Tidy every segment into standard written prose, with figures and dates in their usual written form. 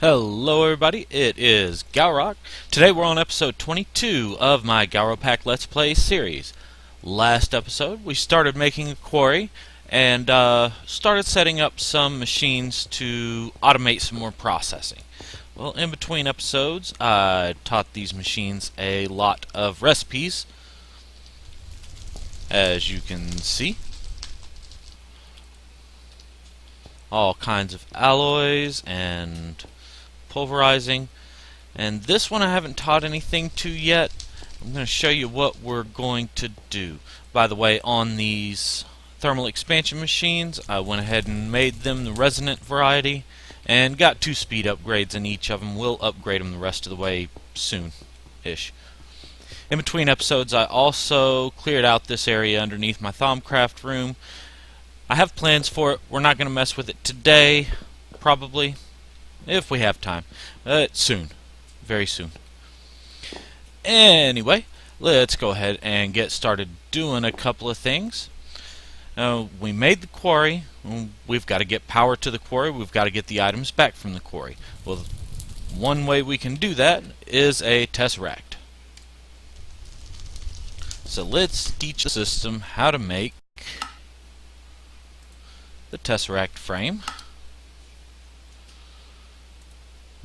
Hello everybody, it is Galropack. Today we're on episode 22 of my Galropack Let's Play series. Last episode we started making a quarry and started setting up some machines to automate some more processing. Well, in between episodes I taught these machines a lot of recipes, as you can see. All kinds of alloys and pulverizing, and this one I haven't taught anything to yet. I'm going to show you what we're going to do. By the way, on these thermal expansion machines I went ahead and made them the resonant variety and got 2 speed upgrades in each of them. We'll upgrade them the rest of the way soon-ish. In between episodes I also cleared out this area underneath my Thaumcraft room. I have plans for it. We're not going to mess with it today, probably, if we have time. Soon. Very soon. Anyway, let's go ahead and get started doing a couple of things. We made the quarry. We've got to get power to the quarry. We've got to get the items back from the quarry. Well, one way we can do that is a Tesseract. So let's teach the system how to make the Tesseract Frame.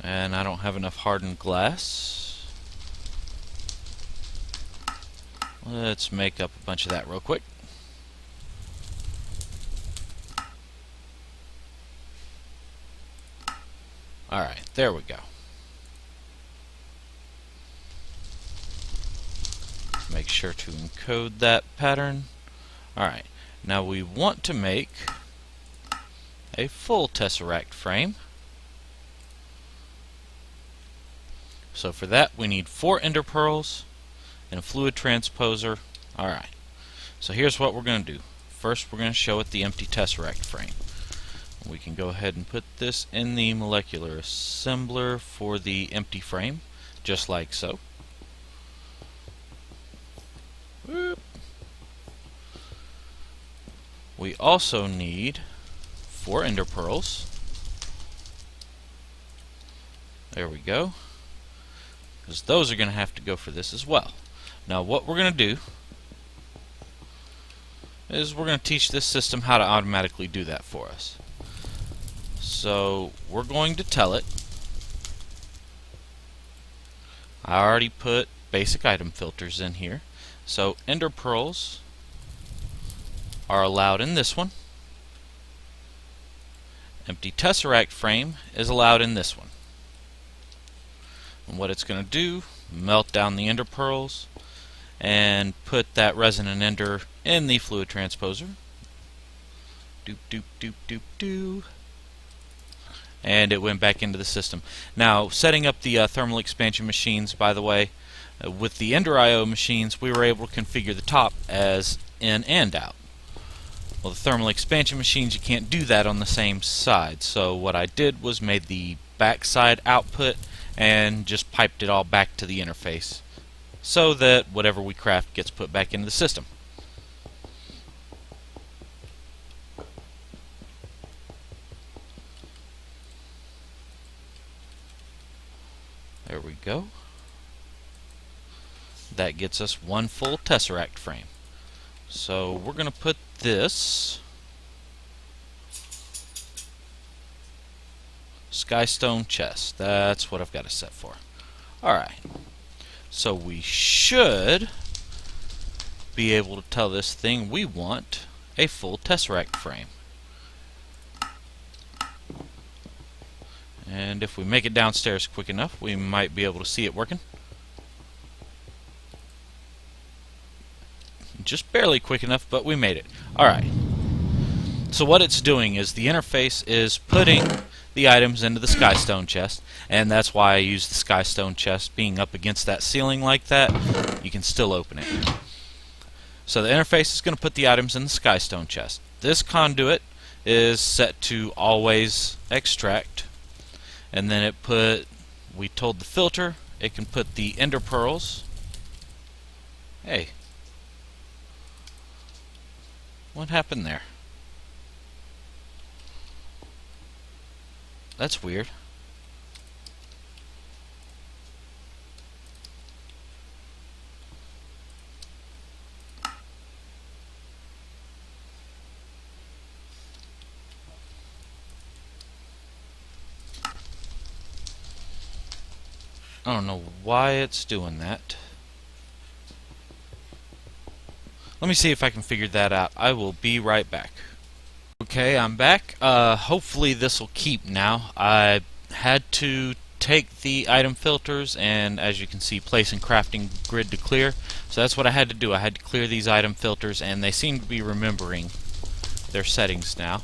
And I don't have enough hardened glass. Let's make up a bunch of that real quick. Alright, there we go. Make sure to encode that pattern. Alright, now we want to make a full Tesseract frame. So for that we need 4 ender pearls and a fluid transposer. Alright, so here's what we're going to do. First we're going to show it the empty Tesseract frame. We can go ahead and put this in the molecular assembler for the empty frame, just like so. Whoop. We also need 4 ender pearls. There we go. Because those are going to have to go for this as well. Now what we're going to do is we're going to teach this system how to automatically do that for us. So we're going to tell it, I already put basic item filters in here, so ender pearls are allowed in this one. Empty Tesseract frame is allowed in this one. And what it's going to do, melt down the ender pearls and put that resonant ender in the fluid transposer. Doop doop doop doop doo. And it went back into the system. Now, setting up the thermal expansion machines, by the way, with the Ender IO machines, we were able to configure the top as in and out. Well, the thermal expansion machines, you can't do that on the same side. So what I did was made the backside output and just piped it all back to the interface so that whatever we craft gets put back into the system. There we go. That gets us 1 full Tesseract frame. So we're going to put this Skystone chest. That's what I've got it set for. Alright. So we should be able to tell this thing we want a full Tesseract frame. And if we make it downstairs quick enough, we might be able to see it working. Just barely quick enough, but we made it. Alright. So what it's doing is the interface is putting the items into the Skystone chest, and that's why I use the Skystone chest. Being up against that ceiling like that, you can still open it. So the interface is going to put the items in the Skystone chest. This conduit is set to always extract. And then we told the filter it can put the ender pearls. Hey. What happened there? That's weird. I don't know why it's doing that. Let me see if I can figure that out. I will be right back. Okay, I'm back. Hopefully this will keep now. I had to take the item filters and, as you can see, place and crafting grid to clear. So that's what I had to do. I had to clear these item filters, and they seem to be remembering their settings now.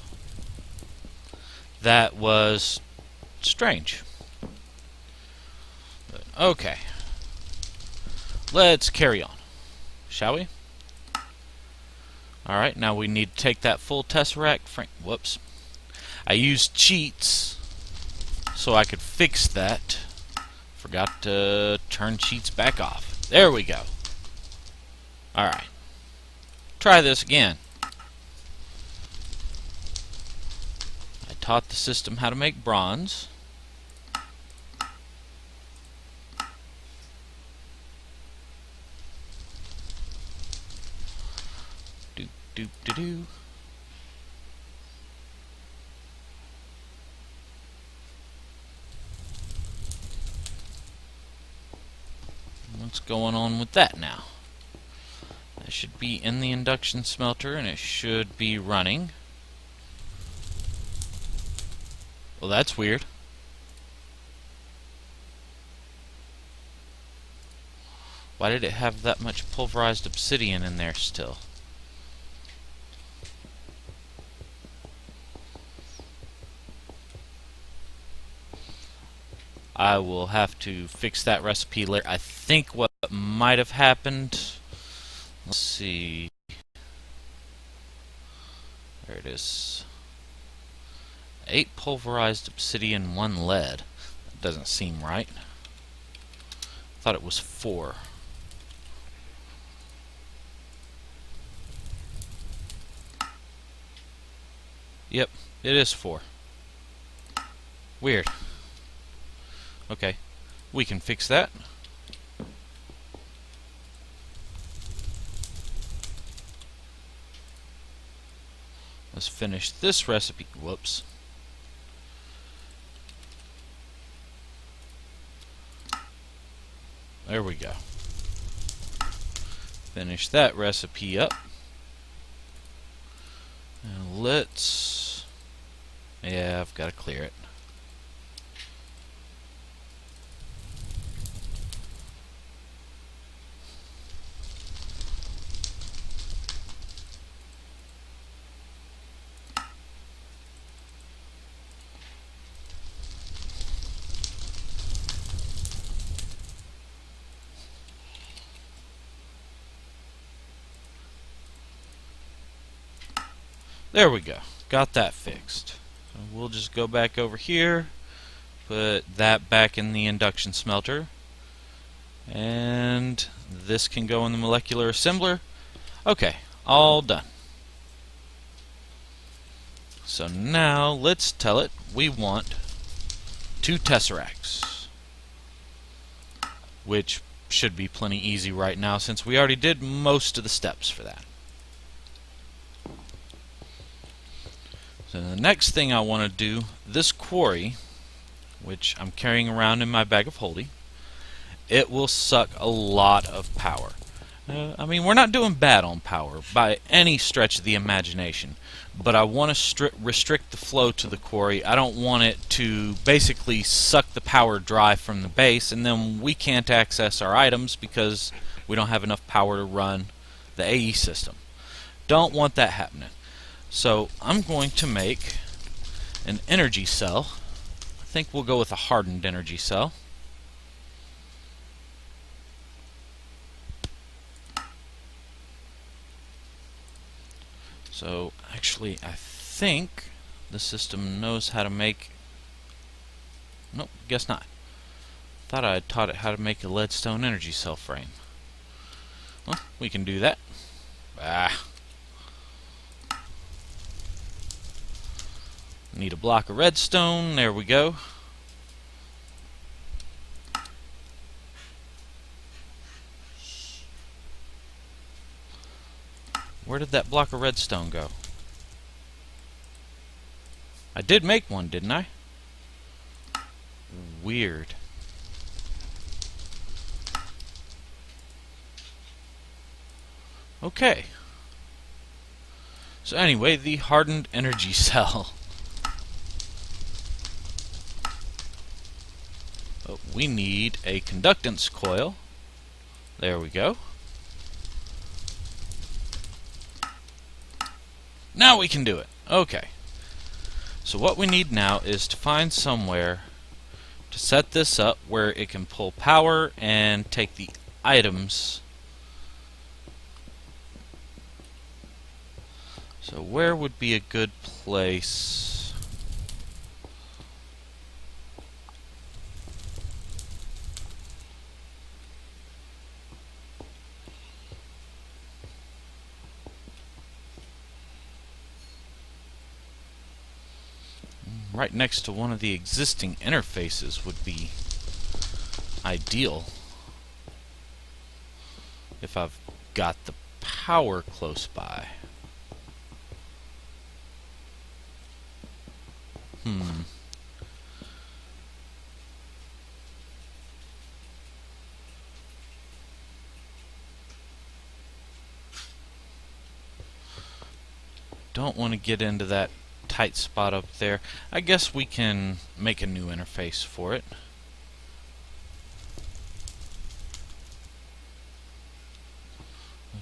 That was strange. But, okay. Let's carry on, shall we? Alright, now we need to take that full Tesseract Frame. Whoops. I used cheats so I could fix that. Forgot to turn cheats back off. There we go. Alright. Try this again. I taught the system how to make bronze. Doop doop doo doo. What's going on with that now? That should be in the induction smelter and it should be running. Well, that's weird. Why did it have that much pulverized obsidian in there still? I will have to fix that recipe later. I think what might have happened... Let's see... There it is. 8 pulverized obsidian, 1 lead. That doesn't seem right. I thought it was 4. Yep, it is 4. Weird. Okay, we can fix that. Let's finish this recipe. Whoops. There we go. Finish that recipe up. And let's... Yeah, I've got to clear it. There we go. Got that fixed. So we'll just go back over here, put that back in the induction smelter, and this can go in the molecular assembler. Okay, all done. So now let's tell it we want 2 tesseracts, which should be plenty easy right now since we already did most of the steps for that. So the next thing I want to do, this quarry, which I'm carrying around in my bag of holding, it will suck a lot of power. I mean, we're not doing bad on power by any stretch of the imagination, but I want to restrict the flow to the quarry. I don't want it to basically suck the power dry from the base, and then we can't access our items because we don't have enough power to run the AE system. Don't want that happening. So I'm going to make an energy cell. I think we'll go with a hardened energy cell. So actually I think the system knows how to make... Nope, guess not. Thought I had taught it how to make a leadstone energy cell frame. Well, we can do that. Need a block of redstone. There we go. Where did that block of redstone go? I did make one, didn't I? Weird. Okay. So anyway, the hardened energy cell. Oh, we need a conductance coil. There we go. Now we can do it. Okay. So what we need now is to find somewhere to set this up where it can pull power and take the items. So where would be a good place? Right next to one of the existing interfaces would be ideal if I've got the power close by. Don't want to get into that tight spot up there. I guess we can make a new interface for it.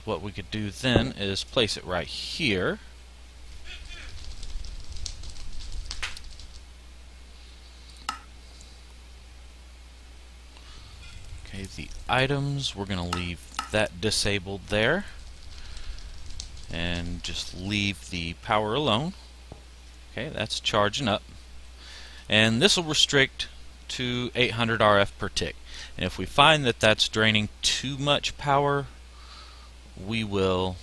What we could do then is place it right here. Okay, the items, we're going to leave that disabled there. And just leave the power alone. Okay, that's charging up. And this will restrict to 800 RF per tick. And if we find that that's draining too much power, we will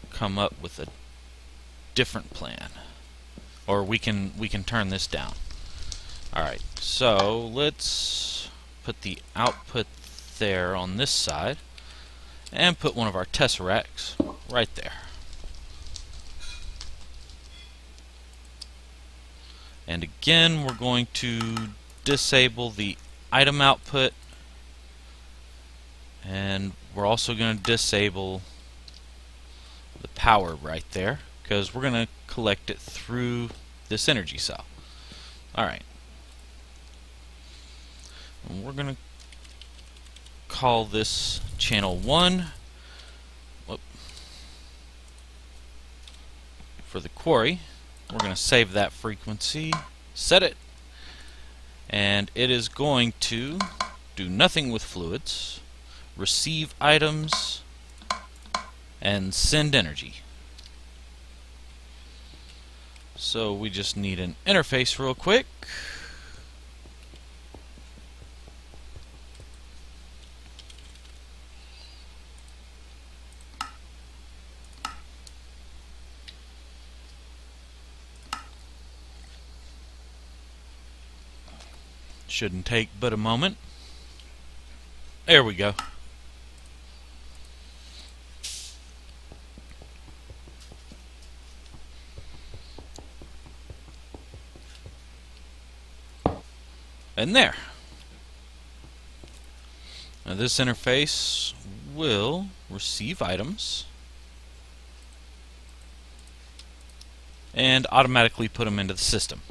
come up with a different plan. Or we can turn this down. Alright, so let's put the output there on this side and put one of our Tesseracts right there. And again, we're going to disable the item output, and we're also going to disable the power right there because we're going to collect it through this energy cell. Alright. And we're going to call this channel 1 for the quarry. We're going to save that frequency, set it, and it is going to do nothing with fluids, receive items, and send energy. So we just need an interface real quick. Shouldn't take but a moment. There we go. And there. Now this interface will receive items and automatically put them into the system.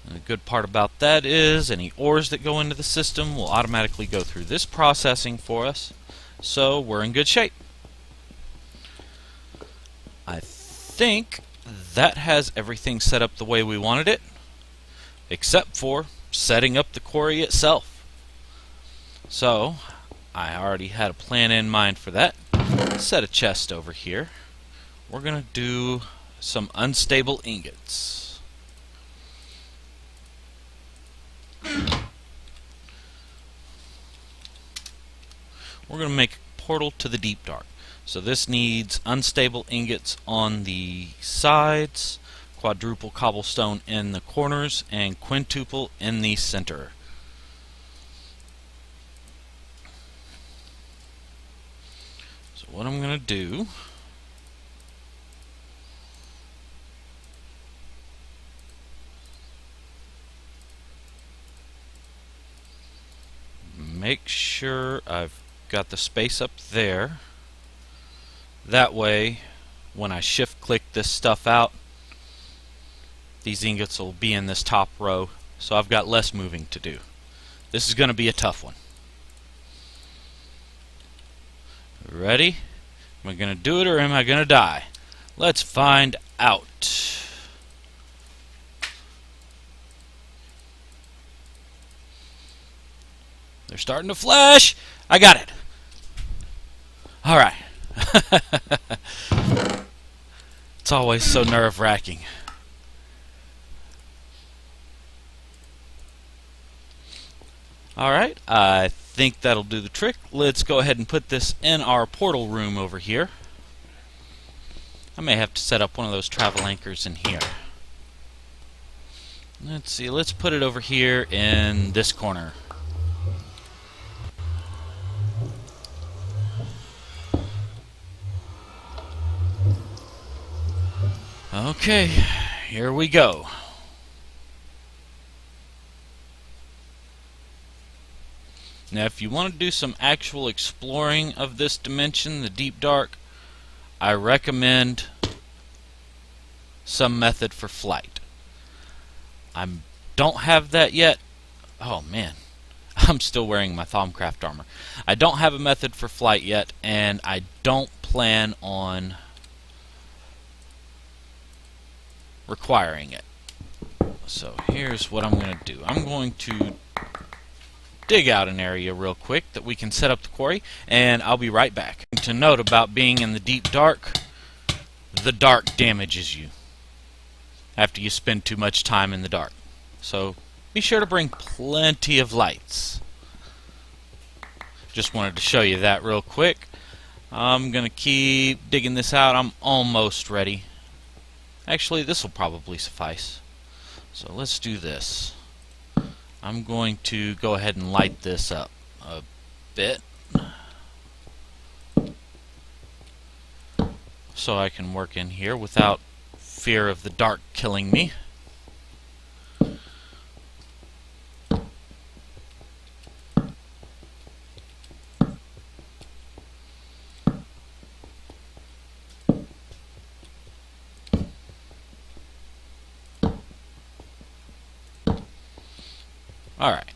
And the good part about that is any ores that go into the system will automatically go through this processing for us, so we're in good shape. I think that has everything set up the way we wanted it, except for setting up the quarry itself. So I already had a plan in mind for that. Set a chest over here. We're going to do some unstable ingots. We're going to make a portal to the deep dark. So this needs unstable ingots on the sides, quadruple cobblestone in the corners, and quintuple in the center. So what I'm going to do make sure I've got the space up there. That way, when I shift click this stuff out, these ingots will be in this top row, so I've got less moving to do. This is going to be a tough one. Ready? Am I going to do it or am I going to die? Let's find out. They're starting to flash. I got it. All right. It's always so nerve-wracking. Alright, I think that'll do the trick. Let's go ahead and put this in our portal room over here. I may have to set up one of those travel anchors in here. Let's see, let's put it over here in this corner. Okay, here we go. Now, if you want to do some actual exploring of this dimension, the deep dark, I recommend some method for flight. I don't have that yet. Oh man, I'm still wearing my Thaumcraft armor. I don't have a method for flight yet, and I don't plan on requiring it. So here's what I'm going to do. I'm going to dig out an area real quick that we can set up the quarry, and I'll be right back. To note about being in the deep dark, the dark damages you after you spend too much time in the dark. So be sure to bring plenty of lights. Just wanted to show you that real quick. I'm going to keep digging this out. I'm almost ready. Actually, this will probably suffice. So let's do this. I'm going to go ahead and light this up a bit so I can work in here without fear of the dark killing me. Alright.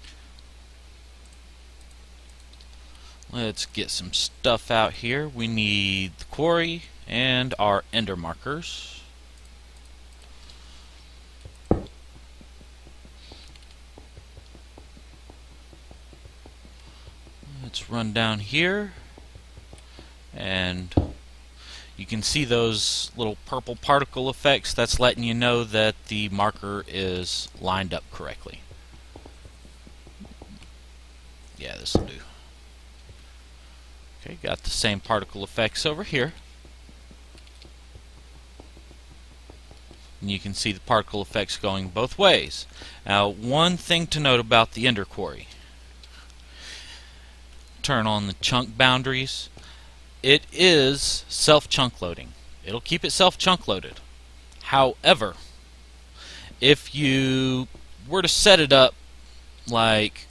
Let's get some stuff out here. We need the quarry and our ender markers. Let's run down here, and you can see those little purple particle effects. That's letting you know that the marker is lined up correctly. Yeah, this will do. Okay, got the same particle effects over here. And you can see the particle effects going both ways. Now, one thing to note about the Ender Quarry. Turn on the chunk boundaries. It is self-chunk loading. It'll keep itself chunk loaded. However, if you were to set it up like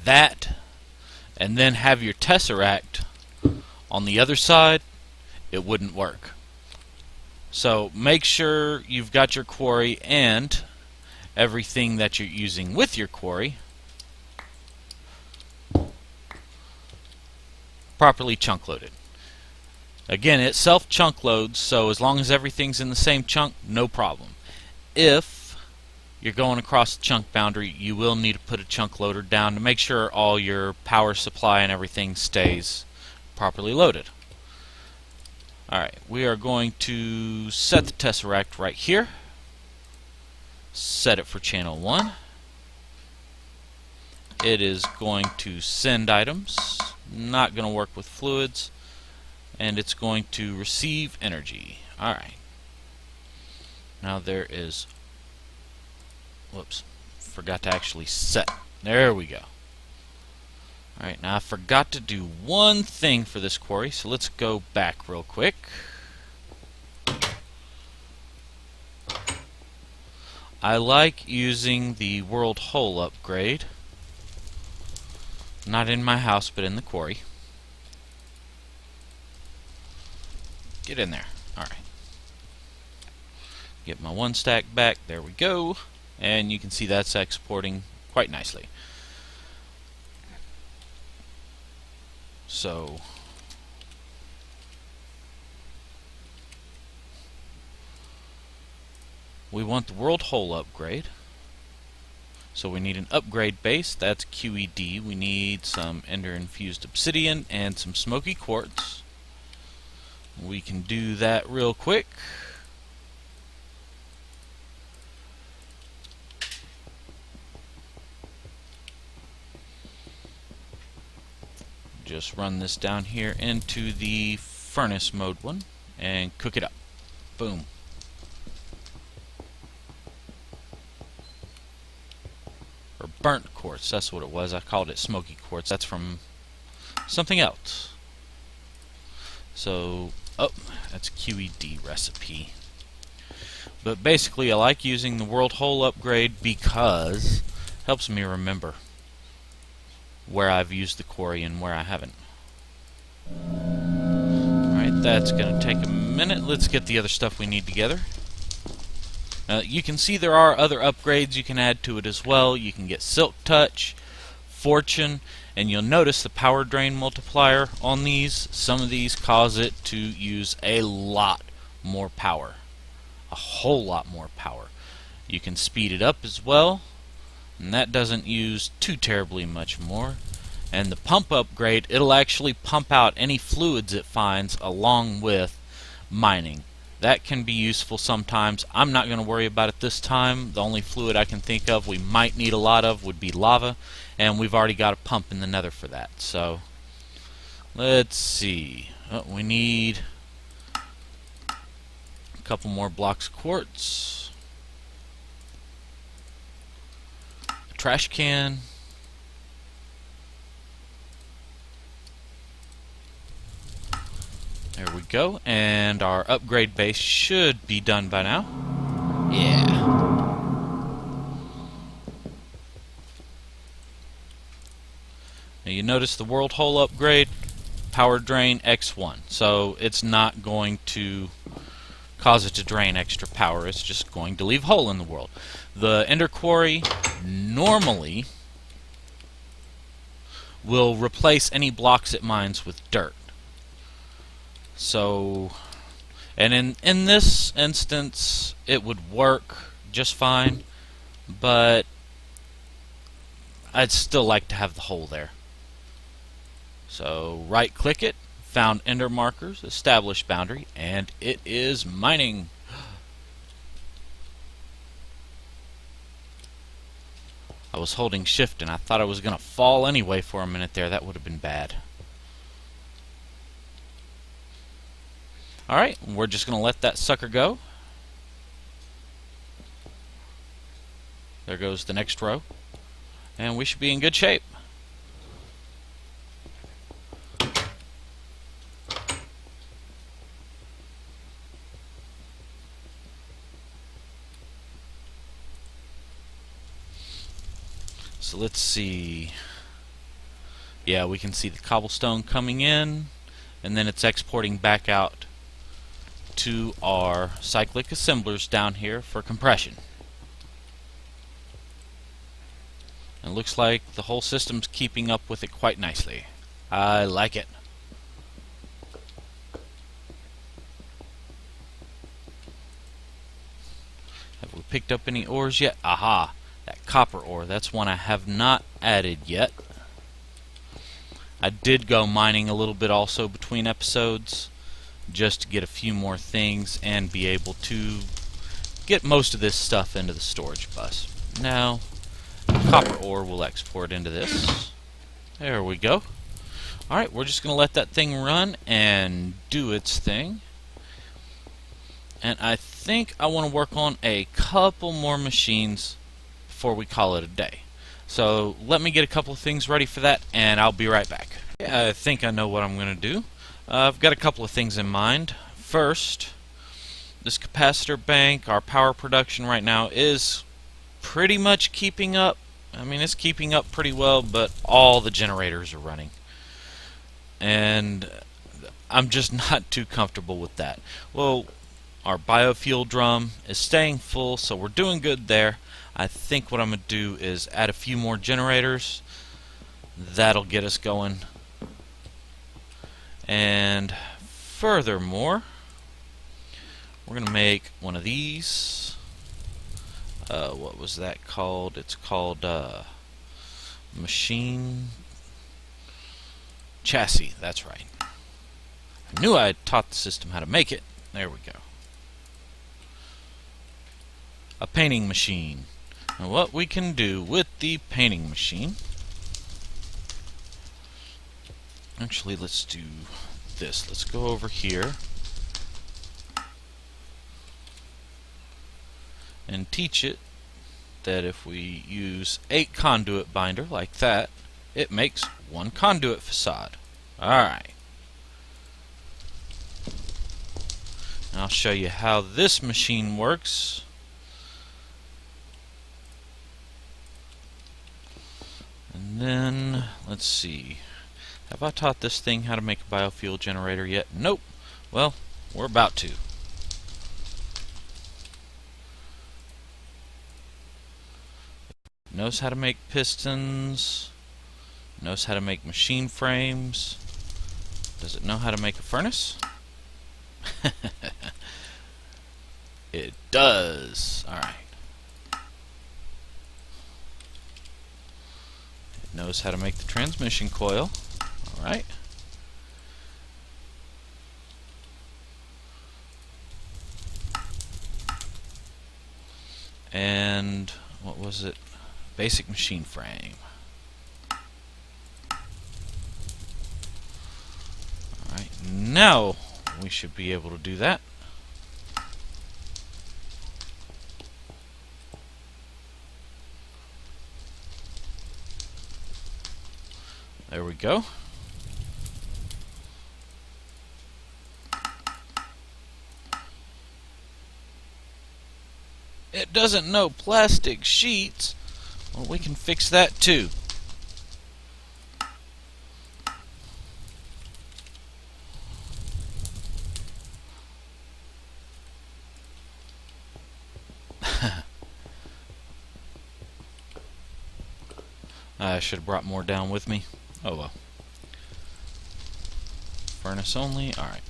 that, and then have your Tesseract on the other side, it wouldn't work. So make sure you've got your quarry and everything that you're using with your quarry properly chunk loaded. Again, it self chunk loads, so as long as everything's in the same chunk, no problem. If you're going across the chunk boundary, you will need to put a chunk loader down to make sure all your power supply and everything stays properly loaded. Alright, we are going to set the Tesseract right here. Set it for channel 1. It is going to send items, not going to work with fluids, and it's going to receive energy. Alright. Now there is... Whoops, forgot to actually set. There we go. Alright, now I forgot to do one thing for this quarry, so let's go back real quick. I like using the World Hole upgrade Not in my house, but in the quarry. Get in there. Alright. Get my one stack back. There we go. And you can see that's exporting quite nicely. So we want the world hole upgrade. So we need an upgrade base. That's QED. We need some ender infused obsidian and some smoky quartz. We can do that real quick. Just run this down here into the furnace mode one and cook it up. Boom. Or burnt quartz, that's what it was. I called it smoky quartz. That's from something else. So, oh, that's QED recipe. But basically, I like using the world hole upgrade because it helps me remember where I've used the quarry and where I haven't. Alright, that's going to take a minute. Let's get the other stuff we need together. You can see there are other upgrades you can add to it as well. You can get Silk Touch, Fortune, and you'll notice the power drain multiplier on these. Some of these cause it to use a lot more power. A whole lot more power. You can speed it up as well, and that doesn't use too terribly much more. And the pump upgrade, it'll actually pump out any fluids it finds along with mining. That can be useful sometimes. I'm not going to worry about it this time. The only fluid I can think of we might need a lot of would be lava, and we've already got a pump in the nether for that. So let's see. We need a couple more blocks of quartz, a trash can, there we go, and our upgrade base should be done by now. Yeah. Now you notice the world hole upgrade, power drain X1. So it's not going to cause it to drain extra power, it's just going to leave a hole in the world. The ender quarry normally will replace any blocks it mines with dirt. So, and in this instance, it would work just fine, but I'd still like to have the hole there. So, right-click it, found ender markers, establish boundary, and it is mining. I was holding shift and I thought I was going to fall anyway for a minute there. That would have been bad. Alright, we're just going to let that sucker go. There goes the next row. And we should be in good shape. So let's see. Yeah, we can see the cobblestone coming in, and then it's exporting back out to our cyclic assemblers down here for compression. And it looks like the whole system's keeping up with it quite nicely. I like it. Have we picked up any ores yet? Aha! That copper ore, that's one I have not added yet. I did go mining a little bit also between episodes, just to get a few more things and be able to get most of this stuff into the storage bus. Now, copper ore will export into this. There we go. Alright, we're just going to let that thing run and do its thing. And I think I want to work on a couple more machines before we call it a day. So let me get a couple of things ready for that, and I'll be right back. I think I know what I'm going to do. I've got a couple of things in mind. First, this capacitor bank, our power production right now is pretty much keeping up. I mean, it's keeping up pretty well, but all the generators are running. And I'm just not too comfortable with that. Well, our biofuel drum is staying full, so we're doing good there. I think what I'm going to do is add a few more generators. That'll get us going. And furthermore, we're going to make one of these. What was that called? It's called machine chassis. That's right. I knew I had taught the system how to make it. There we go. A painting machine. And what we can do with the painting machine... Actually, let's do this. Let's go over here and teach it that if we use 8 conduit binder like that, it makes 1 conduit facade. Alright. I'll show you how this machine works. And then, let's see. Have I taught this thing how to make a biofuel generator yet? Nope. Well, we're about to. Knows how to make pistons. Knows how to make machine frames. Does it know how to make a furnace? It does. Alright. It knows how to make the transmission coil. Alright. And what was it? Basic machine frame. Alright, now we should be able to do that. There we go. It doesn't know plastic sheets. Well, we can fix that too. I should have brought more down with me. Oh well. Furnace only? Alright.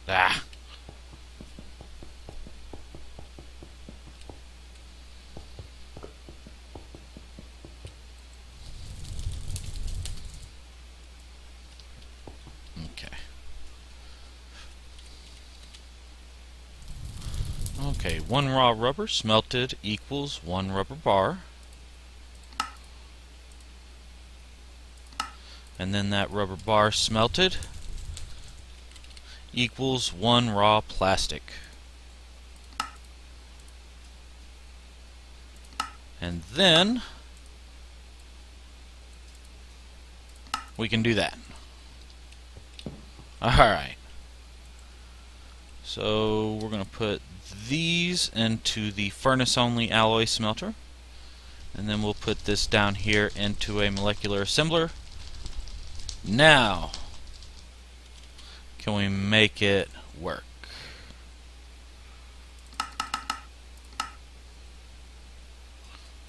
Ah! Okay, 1 raw rubber smelted equals 1 rubber bar. And then that rubber bar smelted equals 1 raw plastic. And then we can do that. Alright. So we're going to put these into the furnace only alloy smelter. And then we'll put this down here into a molecular assembler. Now, can we make it work?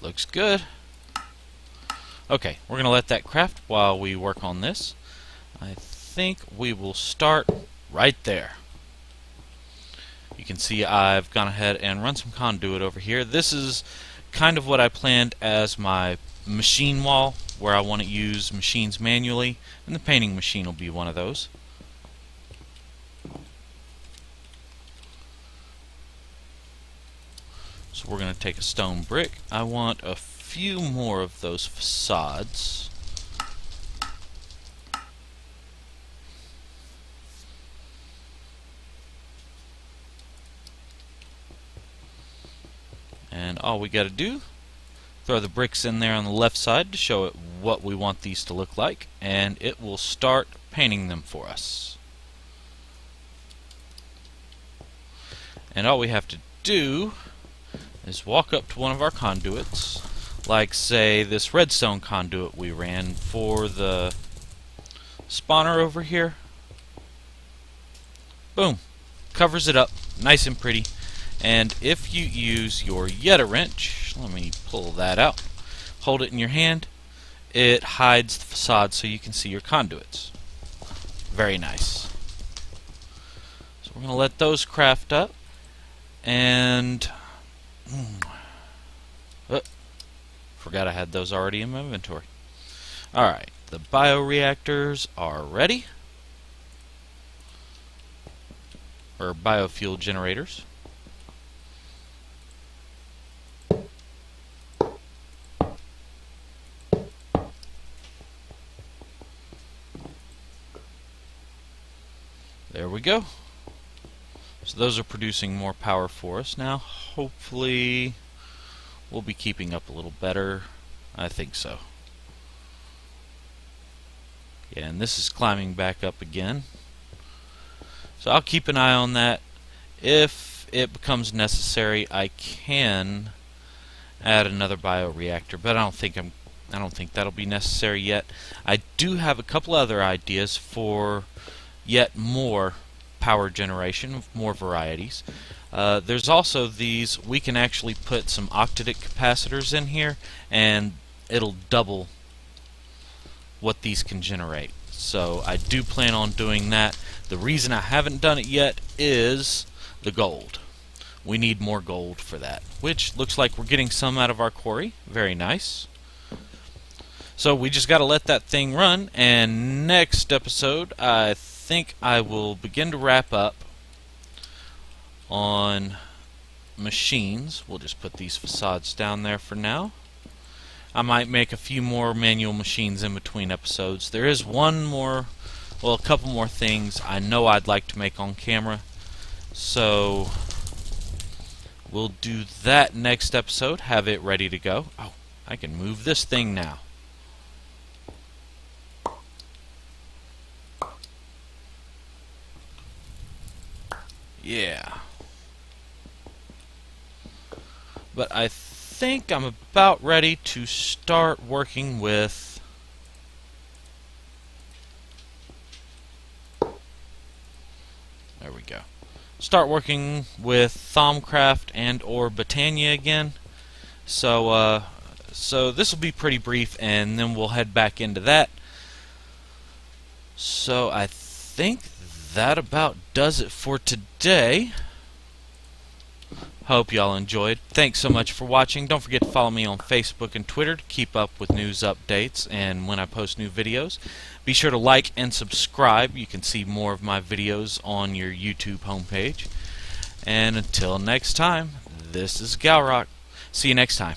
Looks good. Okay, we're going to let that craft while we work on this. I think we will start right there. You can see I've gone ahead and run some conduit over here. This is kind of what I planned as my machine wall, where I want to use machines manually, and the painting machine will be one of those. So we're going to take a stone brick. I want a few more of those facades. And all we got to do, throw the bricks in there on the left side to show it what we want these to look like, and it will start painting them for us. And all we have to do is walk up to one of our conduits. like say this redstone conduit we ran for the spawner over here. Boom, covers it up nice and pretty. And if you use your Yeta wrench, let me pull that out, hold it in your hand, it hides the facade so you can see your conduits. Very nice. So we're going to let those craft up. And forgot I had those already in my inventory. Alright, the bioreactors are ready. Or biofuel generators. There we go. So those are producing more power for us now. Hopefully we'll be keeping up a little better. I think so. Yeah, and this is climbing back up again. So I'll keep an eye on that. If it becomes necessary, I can add another bioreactor, but I don't think that'll be necessary yet. I do have a couple other ideas for yet more power generation, more varieties. There's also these, we can actually put some octadic capacitors in here and it'll double what these can generate. So I do plan on doing that. The reason I haven't done it yet is the gold. We need more gold for that, which looks like we're getting some out of our quarry. Very nice. So we just got to let that thing run, and next episode I think I will begin to wrap up on machines. We'll just put these facades down there for now. I might make a few more manual machines in between episodes. There is one more, well, a couple more things I know I'd like to make on camera. So we'll do that next episode, have it ready to go. Oh, I can move this thing now. Yeah. But I think I'm about ready to start working with there we go. Start working with Thaumcraft and or Botania again. So this will be pretty brief, and then we'll head back into that. So I think that about does it for today. Hope y'all enjoyed. Thanks so much for watching. Don't forget to follow me on Facebook and Twitter to keep up with news updates and when I post new videos. Be sure to like and subscribe. You can see more of my videos on your YouTube homepage. And until next time, this is Galropack. See you next time.